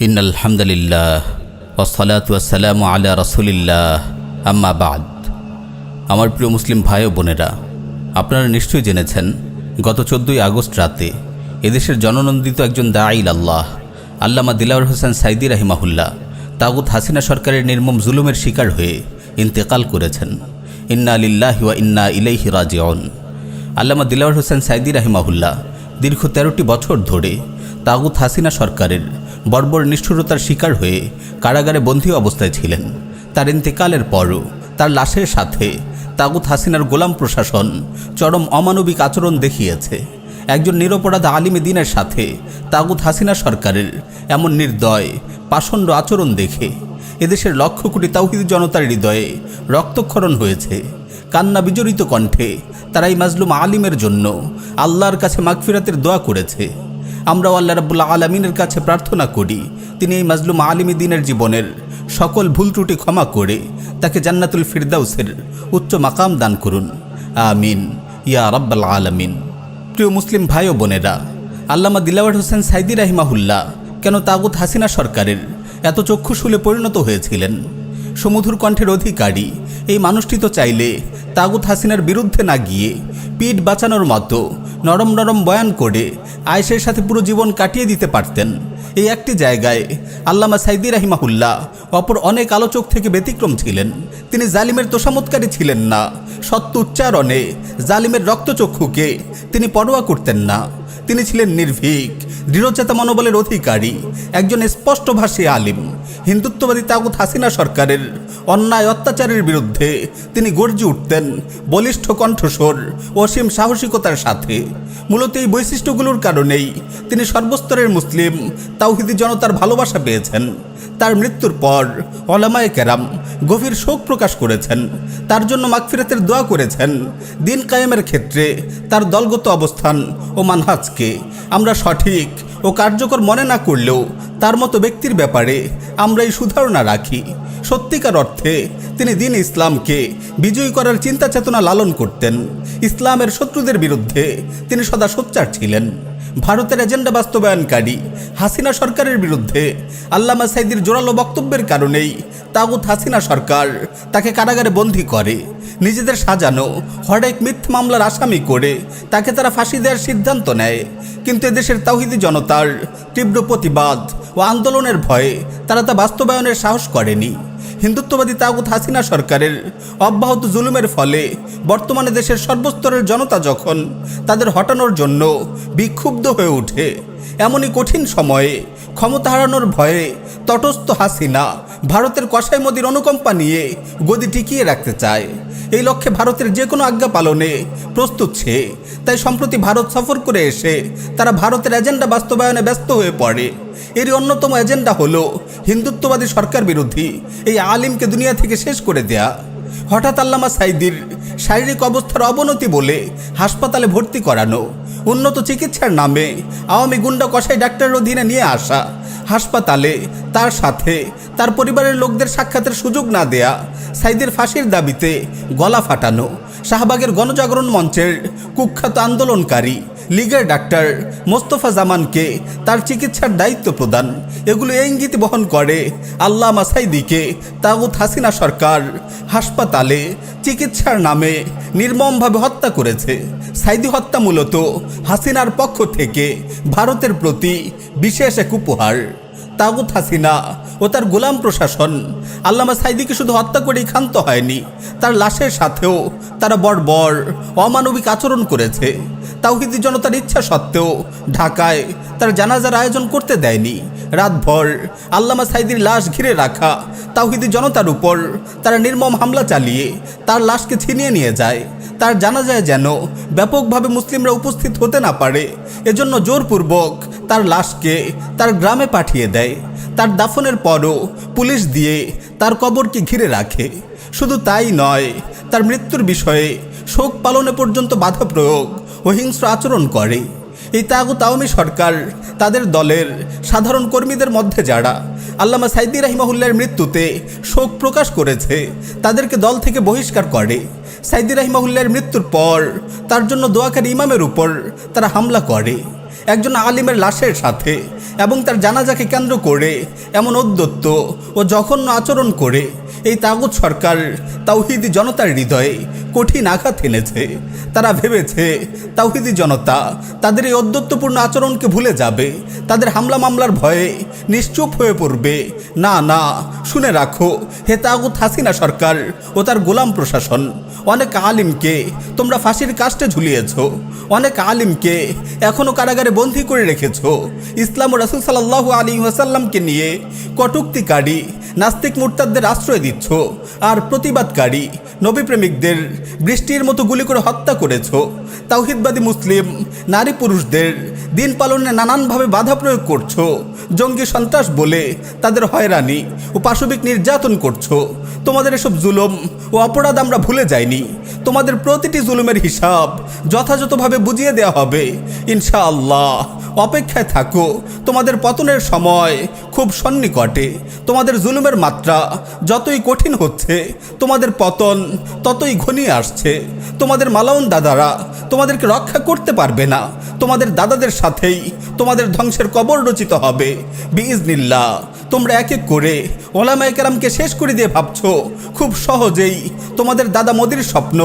ইন্নাল হামদুলিল্লাহ ওয়াসসালাতু ওয়াসসালামু আলা রাসূলিল্লাহ আম্মা বাদ। আমার প্রিয় মুসলিম ভাই ও বোনেরা, আপনারা নিশ্চয়ই জেনেছেন গত 14ই আগস্ট রাতে এদেশের জননন্দিত একজন দাঈ আল্লাহ আল্লামা দিলাওয়ার হোসেন সাইদি রাহিমাহুল্লাহ তাগুত হাসিনা সরকারের নির্মম জুলুমের শিকার হয়ে ইন্তেকাল করেছেন। ইন্না লিল্লাহি ওয়া ইন্না ইলাইহি রাজিউন। আল্লামা দিলাওয়ার হোসেন সাইদি রাহিমাহুল্লাহ দীর্ঘ 13টি বছর ধরে তাগুত হাসিনা সরকারের বর্বর নিষ্ঠুরতার শিকার হয়ে কারাগারে বন্দী অবস্থায় ছিলেন। তার ইন্তেকালের পরও তার লাশের সাথে তাগুত হাসিনার গোলাম প্রশাসন চরম অমানবিক আচরণ দেখিয়েছে। একজন নিরপরাধ আলিমে দ্বীনের সাথে তাগুত হাসিনা সরকারের এমন নির্দয় পাষণ্ড আচরণ দেখে এদেশের লক্ষ কোটি তাওহীদি জনতার হৃদয়ে রক্তক্ষরণ হয়েছে। কান্না বিজড়িত কণ্ঠে তারা এই মাজলুম আলিমের জন্য আল্লাহর কাছে মাগফিরাতের দোয়া করেছে। আমরাও আল্লাহ রাব্বুল আলামিনের কাছে প্রার্থনা করি তিনি এই মাজলুম আলিমে দ্বীনের জীবনের সকল ভুল ত্রুটি ক্ষমা করে তাকে জান্নাতুল ফিরদাউসের উচ্চ মাকাম দান করুন, আমিন ইয়া রাব্বাল আলামিন। প্রিয় মুসলিম ভাই ও বোনেরা, আল্লামা দিলাওয়ার হোসেন সাইদি রাহিমাহুল্লাহ কেন তাগুত হাসিনা সরকারের এত চক্ষুশূলে পরিণত হয়েছিলেন? সুমধুর কণ্ঠের অধিকারী এই মানুষটি তো চাইলে তাগুত হাসিনার বিরুদ্ধে না গিয়ে পিঠ বাঁচানোর মতো নরম নরম বয়ান করে আয়েশের সাথে পুরো জীবন কাটিয়ে দিতে পারতেন। এই একটি জায়গায় আল্লামা সাইদি রাহিমাহুল্লাহ অপর অনেক আলোচক থেকে ব্যতিক্রম ছিলেন। তিনি জালিমের তোষামতকারী ছিলেন না। সত্য উচ্চারণে জালিমের রক্তচক্ষুকে তিনি পরোয়া করতেন না। তিনি ছিলেন নির্ভীক, দৃঢ়চেতা মনোবলের অধিকারী, একজন স্পষ্টভাষী আলিম। হিন্দুত্ববাদী তাগুত হাসিনা সরকারের অন্যায় অত্যাচারের বিরুদ্ধে তিনি গর্জে উঠতেন বলিষ্ঠ কণ্ঠস্বর ও অসীম সাহসিকতার সাথে। মূলত এই বৈশিষ্ট্যগুলোর কারণেই তিনি সর্বস্তরের মুসলিম তাওহীদি জনতার ভালোবাসা পেয়েছেন। তার মৃত্যুর পর উলামায়ে কেরাম গভীর শোক প্রকাশ করেছেন, তার জন্য মাগফিরাতের দোয়া করেছেন। দিন কায়েমের ক্ষেত্রে তার দলগত অবস্থান ও মানহাজকে আমরা সঠিক ও কার্যকর মনে না করলেও তার মতো ব্যক্তির ব্যাপারে আমরা এই সুধারণা রাখি। সত্যিকার অর্থে তিনি দিন ইসলামকে বিজয়ী করার চিন্তা চেতনা লালন করতেন। ইসলামের শত্রুদের বিরুদ্ধে তিনি সদা সোচ্চার ছিলেন। ভারতের এজেন্ডা বাস্তবায়নকারী হাসিনা সরকারের বিরুদ্ধে আল্লামা সাইদির জোরালো বক্তব্যের কারণেই তাগুত হাসিনা সরকার তাকে কারাগারে বন্দী করে। নিজেদের সাজানো হরেক মিথ্যা মামলার আসামি করে তাকে তারা ফাঁসি দেওয়ার সিদ্ধান্ত নেয়। কিন্তু এদেশের তাওহীদি জনতার তীব্র প্রতিবাদ ও আন্দোলনের ভয়ে তারা তা বাস্তবায়নের সাহস করেনি। হিন্দুত্ববাদী তাগুত হাসিনা সরকারের অব্যাহত জুলুমের ফলে বর্তমানে দেশের সর্বস্তরের জনতা যখন তাদের হটানোর জন্য বিক্ষুব্ধ হয়ে ওঠে, এমনই কঠিন সময়ে ক্ষমতা হারানোর ভয়ে তটস্থ হাসিনা ভারতের কসাই মোদির অনুকম্পা নিয়ে গদি টিকিয়ে রাখতে চায়। এই লক্ষ্যে ভারতের যে কোনো আজ্ঞা পালনে প্রস্তুত সে। তাই সম্প্রতি ভারত সফর করে এসে তারা ভারতের এজেন্ডা বাস্তবায়নে ব্যস্ত হয়ে পড়ে। এরই অন্যতম এজেন্ডা হলো হিন্দুত্ববাদী সরকার বিরোধী এই আলিমকে দুনিয়া থেকে শেষ করে দেয়া। হঠাৎ আল্লামা সাইদির শারীরিক অবস্থার অবনতি বলে হাসপাতালে ভর্তি করানো, উন্নত চিকিৎসার নামে আওয়ামী গুন্ডা কসাই ডাক্তারের অধীনে নিয়ে আসা, হাসপাতালে তার সাথে তার পরিবারের লোকদের সাক্ষাতের সুযোগ না দেয়া, সাইদির ফাঁসির দাবিতে গলা ফাটানো, শাহবাগের গণজাগরণ মঞ্চের কুখ্যাত আন্দোলনকারী লীগের ডাক্তার মোস্তফা জামানকে তার চিকিৎসার দায়িত্ব প্রদান, এগুলো এই ইঙ্গিত বহন করে আল্লামা সাইদিকে তাগুত হাসিনা সরকার হাসপাতালে চিকিৎসার নামে নির্মমভাবে হত্যা করেছে। সাইদি হত্যা মূলত হাসিনার পক্ষ থেকে ভারতের প্রতি বিশেষ এক উপহার। তাগুত হাসিনা ও তার গোলাম প্রশাসন আল্লামা সাইদিকে শুধু হত্যা করেই ক্ষান্ত হয়নি, তার লাশের সাথেও তারা বর্বর অমানবিক আচরণ করেছে। তাওহীদি জনতার ইচ্ছা সত্ত্বেও ঢাকায় তার জানাজার আয়োজন করতে দেয়নি। রাতভর আল্লামা সাইদির লাশ ঘিরে রাখা তাওহীদি জনতার উপর তারা নির্মম হামলা চালিয়ে তার লাশকে ছিনিয়ে নিয়ে যায়। তার জানাজায় যেন ব্যাপকভাবে মুসলিমরা উপস্থিত হতে না পারে, এজন্য জোরপূর্বক তার লাশকে তার গ্রামে পাঠিয়ে দেয়। তার দাফনের পরও পুলিশ দিয়ে তার কবরকে ঘিরে রাখে। শুধু তাই নয়, তার মৃত্যুর বিষয়ে শোক পালনে পর্যন্ত বাধা প্রয়োগ ও হিংস্র আচরণ করে। এই তাগুত আওয়ামী সরকার তাদের দলের সাধারণ কর্মীদের মধ্যে যারা আল্লামা সাইদি রাহিমাহুল্লাহর মৃত্যুতে শোক প্রকাশ করেছে তাদেরকে দল থেকে বহিষ্কার করে। সাইদি রাহিমাহুল্লাহর মৃত্যুর পর তার জন্য দোয়াকারী ইমামের উপর তারা হামলা করে। একজন আলিমের লাশের সাথে এবং তার জানাজাকে কেন্দ্র করে এমন অদ্যত্ত ও জঘন্য আচরণ করে এই তাগুত সরকার তাওহিদি জনতার হৃদয়ে কঠিন আঘাত এনেছে। তারা ভেবেছে তাওহিদি জনতা তাদের এই অদ্যত্তপূর্ণ আচরণকে ভুলে যাবে, তাদের হামলা মামলার ভয়ে নিশ্চুপ হয়ে পড়বে। না না, শুনে রাখো হে তাগুত হাসিনা সরকার ও তার গোলাম প্রশাসন, অনেক আলিমকে তোমরা ফাঁসির কাস্টে ঝুলিয়েছ, অনেক আলিমকে এখনও কারাগারে বন্দী করে রেখেছ। ইসলাম ও রাসূল সাল্লাল্লাহু আলাইহি ওয়াসাল্লামকে নিয়ে কটূক্তিকারী নাস্তিক মুরতাদদের আশ্রয় দিচ্ছ, আর প্রতিবাদকারী নবী প্রেমিকদের বৃষ্টির মতো গুলি করে হত্যা করেছ। তাওহিদবাদী মুসলিম নারী পুরুষদের দিন পালনে নানানভাবে বাধা প্রয়োগ করছো, জঙ্গি সন্ত্রাস বলে তাদের হয়রানি ও পাশবিক নির্যাতন করছো। তোমাদের এসব জুলুম ও অপরাধ আমরা ভুলে যাইনি। তোমাদের প্রতিটি জুলুমের হিসাব যথাযথভাবে বুঝিয়ে দেওয়া হবে ইনশাআল্লাহ। অপেক্ষায় থাকো, তোমাদের পতনের সময় খুব সন্নিকটে। তোমাদের জুলুমের মাত্রা যতই কঠিন হচ্ছে, তোমাদের পতন ততই ঘনিয়ে আসছে। তোমাদের মালাউন দাদারা তোমাদেরকে রক্ষা করতে পারবে না। তোমাদের দাদাদের সাথেই তোমাদের ধ্বংসের কবর রচিত হবে বিইজনিল্লাহ। তোমরা এক এক করে ওলামায়ে কেরামকে শেষ করে দিয়ে ভাবছো খুব সহজেই তোমাদের দাদা মোদির স্বপ্ন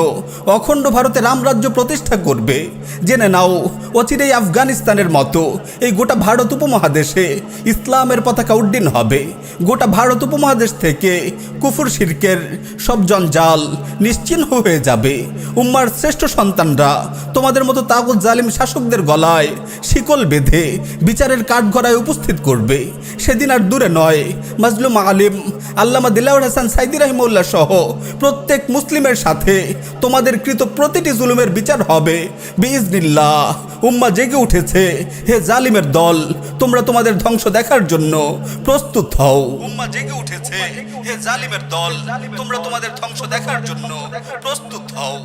অখণ্ড ভারতে রামরাজ্য প্রতিষ্ঠা করবে। জেনে নাও, অচিরেই আফগানিস্তানের মতো এই গোটা ভারত উপমহাদেশে ইসলামের পতাকা উড্ডীন হবে। গোটা ভারত উপমহাদেশ থেকে কুফর শিরকের সব জঞ্জাল নিশ্চিহ্ন হয়ে যাবে। উম্মার শ্রেষ্ঠ সন্তানরা তোমাদের মতো তাগুত জালিম শাসকদের গলায় শিকল বেঁধে বিচারের কাঠগড়ায় উপস্থিত করবে। সেদিন আর দূরে নয়, মাজলুম আলিম আল্লামা দিলাওয়ার হাসান সাইদি রাহিমাহুল্লাহ সহ প্রত্যেক মুসলিমের সাথে তোমাদের কৃত প্রতিটি জুলুমের বিচার হবে বিইজনিল্লাহ। উম্মা জেগে উঠেছে, হে জালিমের দল, তোমরা তোমাদের ধ্বংস দেখার জন্য প্রস্তুত হও। উম্মা জেগে উঠেছে, হে জালিমের দল, তোমরা তোমাদের ধ্বংস দেখার জন্য প্রস্তুত হও।